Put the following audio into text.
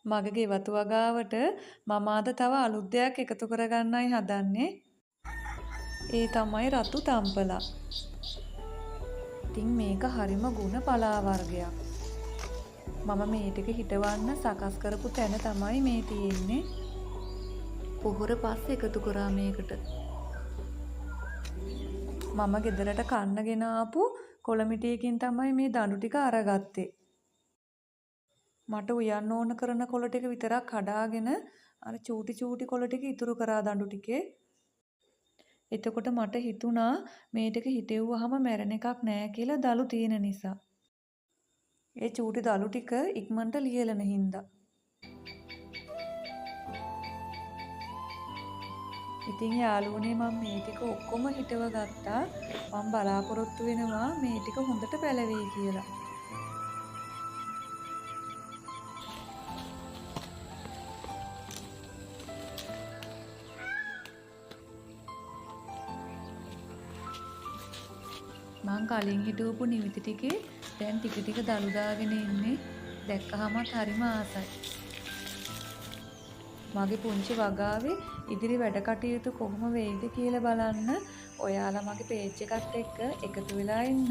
මගේ ගෙවතු වගාවට මම අද තව අලුත් දෙයක් එකතු කරගන්නයි හදන්නේ. ඒ තමයි රතු තම්පලා. ඉතින් මේක හරිම ගුණ පලා වර්ගයක්. මම මේ ටික හිටවන්න සකස් කරපු තැන තමයි මේ තියෙන්නේ. පොහොර පස් එකතු කරා මේකට. මම ගෙදරට කන්න ගෙන ආපු කොළමිටියකින් තමයි මේ දඬු ටික අරගත්තේ. මට උයන්න ඕන කරන කොළ ටික විතරක් කඩාගෙන අර චූටි චූටි කොළ ටික ඉතුරු කරා දඬු ටිකේ. එතකොට මට හිතුණා මේ ටික හිටෙව්වහම මැරෙන එකක් නෑ කියලා දලු තියෙන නිසා. ඒ චූටි දලු ටික ඉක්මනට ලියලන හින්දා. ඉතින් යාළුවනේ මම මේ ටික ඔක්කොම හිටව ගත්තා. මම බලාපොරොත්තු වෙනවා මේ ටික හොඳට පැලවෙයි කියලා. මං කලින් හිටවපු නිවිති ටිකේ දැන් ටික ටික දළු දාගෙන ඉන්නේ. දැක්කහමත් හරිම ආසයි. මගේ පුංචි වගාවේ ඉදිරි වැඩ කටයුතු කොහොම වෙයිද කියලා බලන්න ඔයාලා මගේ පේජ් එකත් එක්ක එකතු වෙලා ඉන්න.